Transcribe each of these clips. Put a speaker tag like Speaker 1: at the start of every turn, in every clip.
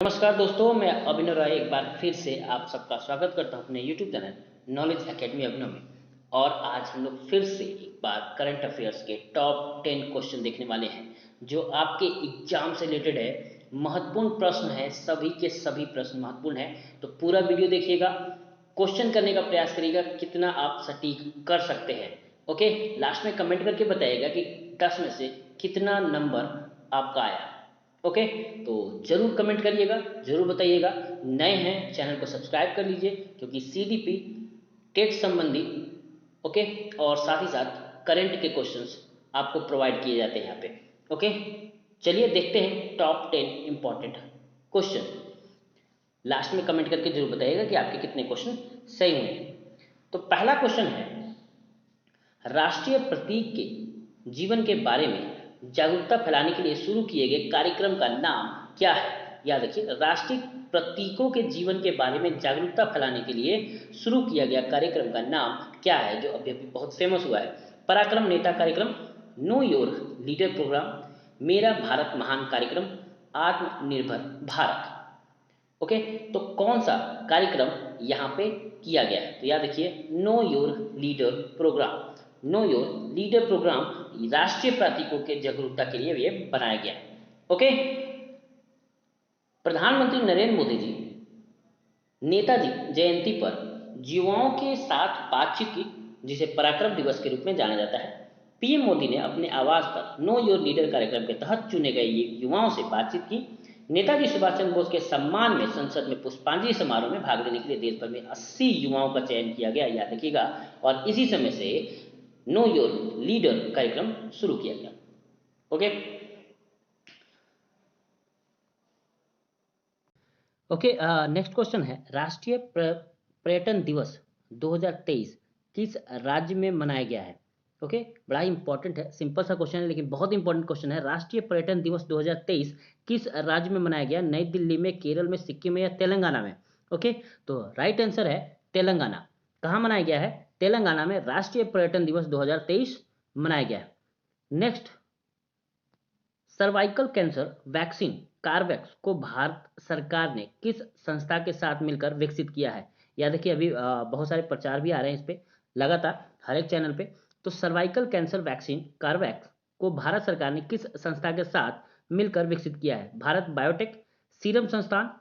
Speaker 1: नमस्कार दोस्तों, मैं अभिनव राय एक बार फिर से आप सबका स्वागत करता हूं अपने YouTube चैनल नॉलेज एकेडमी अभिनव में। और आज हम लोग फिर से एक बार करंट अफेयर्स के टॉप 10 क्वेश्चन देखने वाले हैं जो आपके एग्जाम से रिलेटेड है। महत्वपूर्ण प्रश्न है, सभी के सभी प्रश्न महत्वपूर्ण है, तो पूरा वीडियो देखिएगा, क्वेश्चन करने का प्रयास करिएगा कितना आप सटीक कर सकते हैं। ओके, लास्ट में कमेंट करके बताइएगा कि 10 में से कितना नंबर आपका आया। ओके, तो जरूर कमेंट करिएगा, जरूर बताइएगा। नए हैं चैनल को सब्सक्राइब कर लीजिए क्योंकि सीडीपी टेट संबंधी ओके और साथ ही साथ करंट के क्वेश्चंस आपको प्रोवाइड किए जाते हैं यहाँ पे। ओके, चलिए देखते हैं टॉप 10 इंपॉर्टेंट क्वेश्चन। लास्ट में कमेंट करके जरूर बताइएगा कि आपके कितने क्वेश्चन सही हुए। तो पहला क्वेश्चन है, राष्ट्रीय प्रतीक के जीवन के बारे में जागरूकता फैलाने के लिए शुरू किए गए कार्यक्रम का नाम क्या है। याद रखिए, राष्ट्रीय प्रतीकों के जीवन के बारे में जागरूकता फैलाने के लिए शुरू किया गया कार्यक्रम का नाम क्या है, जो अभी अभी बहुत फेमस हुआ है। पराक्रम नेता कार्यक्रम, नो योर लीडर प्रोग्राम, मेरा भारत महान कार्यक्रम, आत्मनिर्भर भारत। ओके, तो कौन सा कार्यक्रम यहाँ पे किया गया है, तो याद रखिए know your leader program. Know your leader program राष्ट्रीय प्रतीकों के जागरूकता के लिए ये बनाया गया। ओके, प्रधानमंत्री नरेंद्र मोदी जी नेताजी जयंती पर युवाओं के साथ बातचीत की, जिसे पराक्रम दिवस के रूप में जाना जाता है। पीएम मोदी ने अपने आवास पर नो योर लीडर कार्यक्रम के तहत चुने गए युवाओं से बातचीत की। नेताजी सुभाष चंद्र बोस के सम्मान में संसद में पुष्पांजलि समारोह में भाग लेने के लिए देश भर में 80 युवाओं का चयन किया गया, याद रखिएगा। और इसी समय से नो योर लीडर कार्यक्रम शुरू किया गया। ओके ओके, नेक्स्ट क्वेश्चन है, राष्ट्रीय पर्यटन दिवस 2023 किस राज्य में मनाया गया है। ओके, बड़ा ही इंपॉर्टेंट है, सिंपल सा क्वेश्चन है लेकिन बहुत इंपॉर्टेंट क्वेश्चन है। राष्ट्रीय पर्यटन दिवस 2023 किस राज्य में मनाया गया, नई दिल्ली में, केरल में, सिक्किम में या तेलंगाना में। ओके, तो राइट आंसर है तेलंगाना। कहाँ मनाया गया है, तेलंगाना में राष्ट्रीय पर्यटन दिवस 2023 मनाया गया है। नेक्स्ट, सर्वाइकल कैंसर वैक्सीन कार्वैक्स को भारत सरकार ने किस संस्था के साथ मिलकर विकसित किया है। याद रखिए, अभी बहुत सारे प्रचार भी आ रहे हैं इस पे लगातार हर एक चैनल पे। तो सर्वाइकल कैंसर वैक्सीन कार्वैक्स को भारत सरकार ने किस संस्था के साथ मिलकर विकसित किया है। भारत बायोटेक, सीरम संस्थान,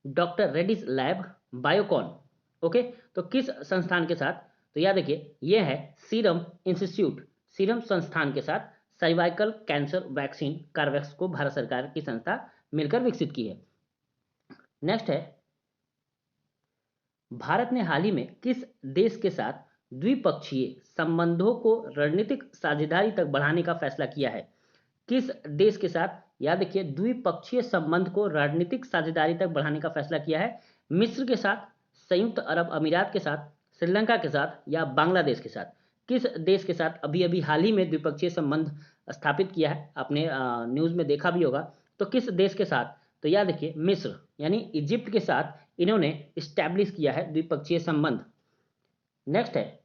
Speaker 1: doctor Reddy's lab, Biocon. Okay, तो किस संस्थान के साथ, तो याद रखिए यह है सीरम इंस्टीट्यूट, सीरम संस्थान के साथ सर्वाइकल कैंसर वैक्सीन कार्वैक्स को भारत सरकार की संस्था मिलकर विकसित की है। नेक्स्ट है, भारत ने हाल ही में किस देश के साथ द्विपक्षीय संबंधों को रणनीतिक साझेदारी तक बढ़ाने का फैसला किया है। किस देश के साथ, याद रखिए द्विपक्षीय संबंध को रणनीतिक साझेदारी तक बढ़ाने का फैसला किया है। मिस्र के साथ, संयुक्त अरब अमीरात के साथ, श्रीलंका के साथ या बांग्लादेश के साथ। किस देश के साथ अभी अभी हाल ही में द्विपक्षीय संबंध स्थापित किया है, आपने न्यूज में देखा भी होगा। तो किस देश के साथ, तो याद रखिए मिस्र यानी इजिप्ट के साथ इन्होंने स्टैब्लिश किया है द्विपक्षीय संबंध। नेक्स्ट है,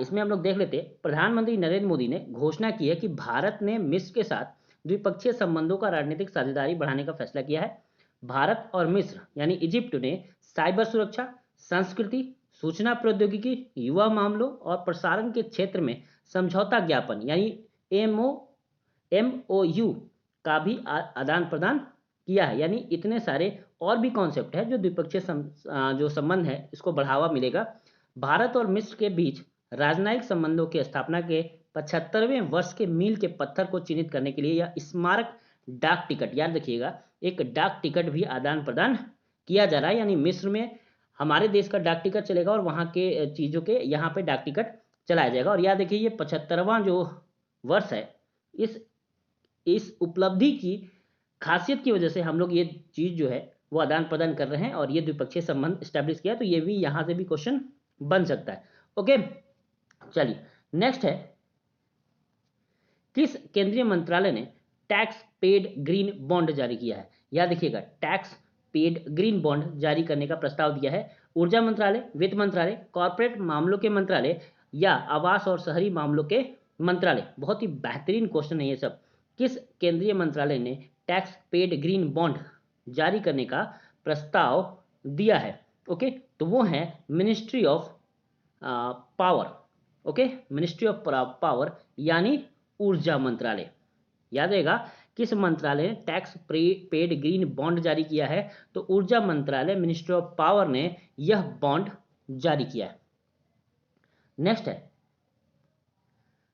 Speaker 1: इसमें हम लोग देख लेते हैं, प्रधानमंत्री नरेंद्र मोदी ने घोषणा की है कि भारत ने मिस्र के साथ द्विपक्षीय संबंधों का रणनीतिक साझेदारी बढ़ाने का फैसला किया है। भारत और मिस्र यानी इजिप्ट ने साइबर सुरक्षा, संस्कृति, सूचना प्रौद्योगिकी, युवा मामलों और प्रसारण के क्षेत्र में समझौता ज्ञापन यानी MOU का भी आदान प्रदान किया है। यानी इतने सारे और भी कॉन्सेप्ट है जो द्विपक्षीय जो संबंध है इसको बढ़ावा मिलेगा। भारत और मिस्र के बीच राजनयिक संबंधों की स्थापना के 75वें वर्ष के मील के पत्थर को चिन्हित करने के लिए यह स्मारक डाक टिकट, याद रखिएगा एक डाक टिकट भी आदान प्रदान किया जा रहा है। यानी मिस्र में हमारे देश का डाक टिकट चलेगा और वहाँ के चीज़ों के यहाँ पे डाक टिकट चलाया जाएगा। और याद रखिए ये 75वां जो वर्ष है, इस उपलब्धि की खासियत की वजह से हम लोग ये चीज़ जो है वो आदान प्रदान कर रहे हैं और ये द्विपक्षीय संबंध स्टैब्लिश किया, तो ये भी यहाँ से भी क्वेश्चन बन सकता है। ओके, चलिए नेक्स्ट है, किस केंद्रीय मंत्रालय ने टैक्स पेड ग्रीन बॉन्ड जारी किया है। याद रखिएगा टैक्स पेड ग्रीन बॉन्ड जारी करने का प्रस्ताव दिया है। ऊर्जा मंत्रालय, वित्त मंत्रालय, कॉर्पोरेट मामलों के मंत्रालय या आवास और शहरी मामलों के मंत्रालय। बहुत ही बेहतरीन क्वेश्चन है ये सब। किस केंद्रीय मंत्रालय ने टैक्स पेड ग्रीन बॉन्ड जारी करने का प्रस्ताव दिया है। ओके, तो वो है ministry of power. Okay, ministry of power यानी ऊर्जा मंत्रालय। याद रहेगा किस मंत्रालय ने टैक्स पेड ग्रीन बॉन्ड जारी किया है? तो ऊर्जा मंत्रालय, मिनिस्ट्री ऑफ पावर ने यह बॉन्ड जारी किया है। नेक्स्ट है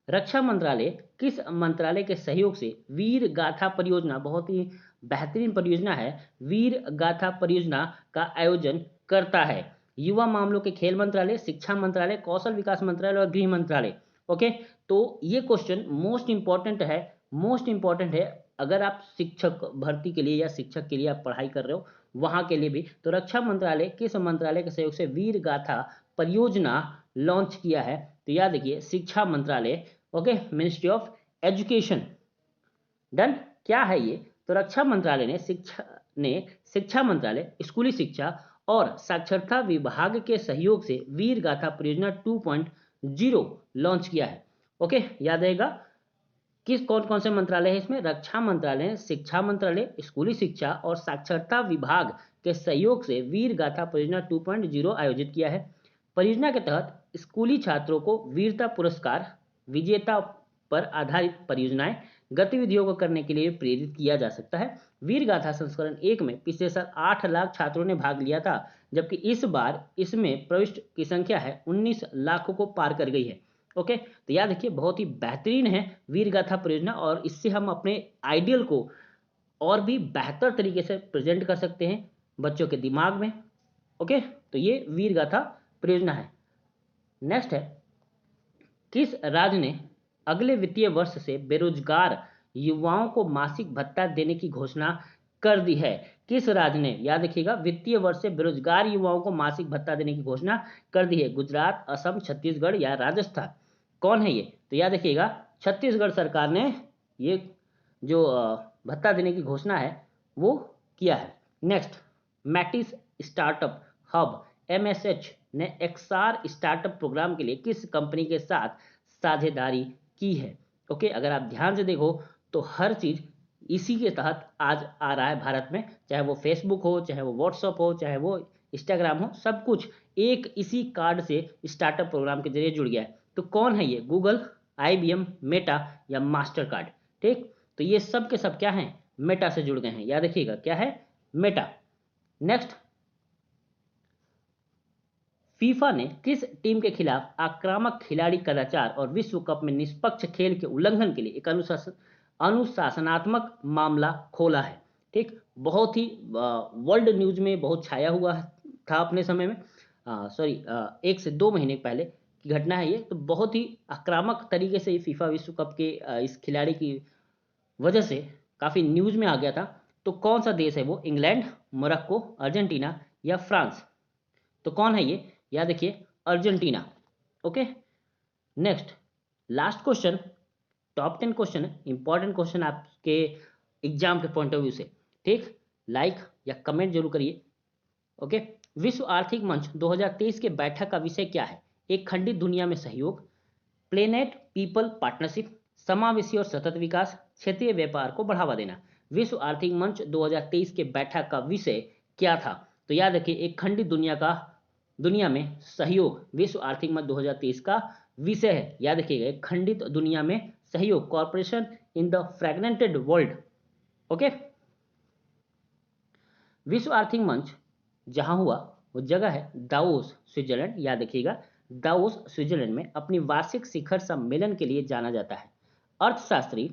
Speaker 1: रक्षा मंत्रालय किस मंत्रालय के सहयोग से वीर गाथा परियोजना, बहुत ही बेहतरीन परियोजना है, वीर गाथा परियोजना का आयोजन करता है? युवा मामलों के खेल मंत्रालय, शिक्षा मंत्रालय, कौशल विकास मंत्रालय और गृह मंत्रालय। ओके, तो ये क्वेश्चन मोस्ट इंपॉर्टेंट है, मोस्ट इंपॉर्टेंट है अगर आप शिक्षक भर्ती के लिए या शिक्षक के लिए आप पढ़ाई कर रहे हो वहां के लिए भी। तो रक्षा मंत्रालय किस मंत्रालय के सहयोग से वीर गाथा परियोजना लॉन्च किया है? तो याद रखिए शिक्षा मंत्रालय। Okay, ministry of education. Done. क्या है ये? तो रक्षा मंत्रालय ने शिक्षा मंत्रालय, स्कूली शिक्षा और साक्षरता विभाग के सहयोग से वीर गाथा परियोजना 2.0 लॉन्च किया है। ओके, याद रहेगा किस कौन कौन से मंत्रालय है इसमें? रक्षा मंत्रालय, शिक्षा मंत्रालय, स्कूली शिक्षा और साक्षरता विभाग के सहयोग से वीर गाथा परियोजना 2.0 आयोजित किया है। परियोजना के तहत स्कूली छात्रों को वीरता पुरस्कार विजेता पर आधारित परियोजनाएं गतिविधियों को करने के लिए प्रेरित किया जा सकता है। वीर गाथा संस्करण 1 में पिछले साल 8 लाख छात्रों ने भाग लिया था, जबकि इस बार इसमें प्रविष्ट की संख्या है 19 लाख को पार कर गई है। ओके, तो याद रखिए बहुत ही बेहतरीन है वीर गाथा परियोजना, और इससे हम अपने आइडियल को और भी बेहतर तरीके से प्रेजेंट कर सकते हैं बच्चों के दिमाग में। ओके, तो ये वीर गाथा परियोजना है। नेक्स्ट है किस राज्य ने अगले वित्तीय वर्ष से बेरोजगार युवाओं को मासिक भत्ता देने की घोषणा कर दी है? किस राज्य ने, याद रखिएगा, वित्तीय वर्ष से बेरोजगार युवाओं को मासिक भत्ता देने की घोषणा कर दी है? गुजरात, असम, छत्तीसगढ़ या राजस्थान? कौन है ये? तो याद रखिएगा छत्तीसगढ़ सरकार ने ये जो भत्ता देने की घोषणा है वो किया है। Next, MeitY startup hub MSH ने एक्सआर स्टार्टअप प्रोग्राम के लिए किस कंपनी के साथ साझेदारी की है? ओके, अगर आप ध्यान से देखो तो हर चीज इसी के तहत आज आ रहा है भारत में, चाहे वो फेसबुक हो, चाहे वो व्हाट्सअप हो, चाहे वो इंस्टाग्राम हो, सब कुछ एक इसी कार्ड से स्टार्टअप प्रोग्राम के जरिए जुड़ गया है। तो कौन है ये? गूगल, IBM, मेटा या मास्टर कार्ड? ठीक, तो ये सब के सब क्या है? मेटा से जुड़ गए हैं। याद रखिएगा क्या है? मेटा। नेक्स्ट, फीफा ने किस टीम के खिलाफ आक्रामक खिलाड़ी कदाचार और विश्व कप में निष्पक्ष खेल के उल्लंघन के लिए एक अनुशासनात्मक मामला खोला है? ठीक, बहुत ही वर्ल्ड न्यूज में बहुत छाया हुआ था अपने समय में, सॉरी 1 से 2 महीने पहले की घटना है ये। तो बहुत ही आक्रामक तरीके से फीफा विश्व कप के इस खिलाड़ी की वजह से काफी न्यूज में आ गया था। तो कौन सा देश है वो? इंग्लैंड, मोरक्को, अर्जेंटीना या फ्रांस? तो कौन है ये? याद रखिए Argentina. Okay, next last question, top 10 question है, इंपॉर्टेंट क्वेश्चन आपके एग्जाम के पॉइंट ऑफ व्यू से। ठीक, लाइक या कमेंट जरूर करिए। ओके, विश्व आर्थिक मंच 2023 के बैठक का विषय क्या है? एक खंडित दुनिया में सहयोग, प्लेनेट पीपल पार्टनरशिप, समावेशी और सतत विकास, क्षेत्रीय व्यापार को बढ़ावा देना। विश्व आर्थिक मंच 2023 के बैठक का विषय क्या था? तो याद रखिए एक खंडित दुनिया में सहयोग विश्व आर्थिक मंच 2023 का विषय है। याद रखिएगा एक खंडित दुनिया में सहयोग, corporation in the fragmented world. Okay, विश्व आर्थिक मंच जहां हुआ वो जगह है दावोस, स्विट्जरलैंड। याद रखिएगा दावोस स्विट्जरलैंड में अपनी वार्षिक शिखर सम्मेलन के लिए जाना जाता है। अर्थशास्त्री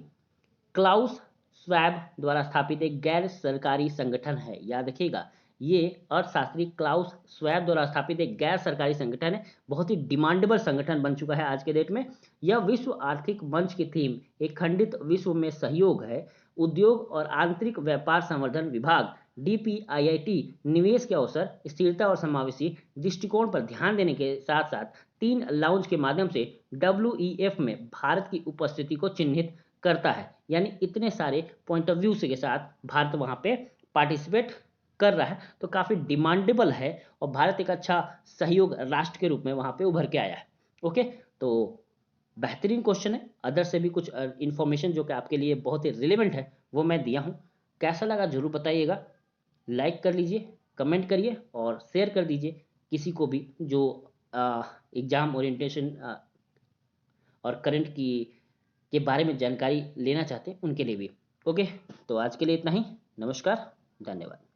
Speaker 1: क्लाउस स्वैब द्वारा स्थापित एक गैर सरकारी संगठन है। याद रखिएगा ये अर्थशास्त्री क्लाउस स्वैब द्वारा स्थापित एक गैर सरकारी संगठन है, बहुत ही डिमांडेबल संगठन बन चुका है आज के डेट में। यह विश्व आर्थिक मंच की थीम एक खंडित विश्व में सहयोग है। उद्योग और आंतरिक व्यापार संवर्धन विभाग DPIIT निवेश के अवसर, स्थिरता और समावेशी दृष्टिकोण पर ध्यान देने के साथ साथ 3 लाउंज के माध्यम से WEF में भारत की उपस्थिति को चिन्हित करता है। यानी इतने सारे पॉइंट ऑफ व्यू के साथ भारत वहां पे पार्टिसिपेट कर रहा है, तो काफी डिमांडेबल है और भारत एक अच्छा सहयोग राष्ट्र के रूप में वहां पे उभर के आया है। ओके, तो बेहतरीन क्वेश्चन है। अदर से भी कुछ इंफॉर्मेशन जो कि आपके लिए बहुत ही रिलेवेंट है वो मैं दिया हूं। कैसा लगा जरूर बताइएगा। लाइक कर लीजिए, कमेंट करिए और शेयर कर दीजिए किसी को भी जो एग्ज़ाम ओरिएंटेशन और करंट की के बारे में जानकारी लेना चाहते हैं उनके लिए भी। ओके, तो आज के लिए इतना ही। नमस्कार, धन्यवाद।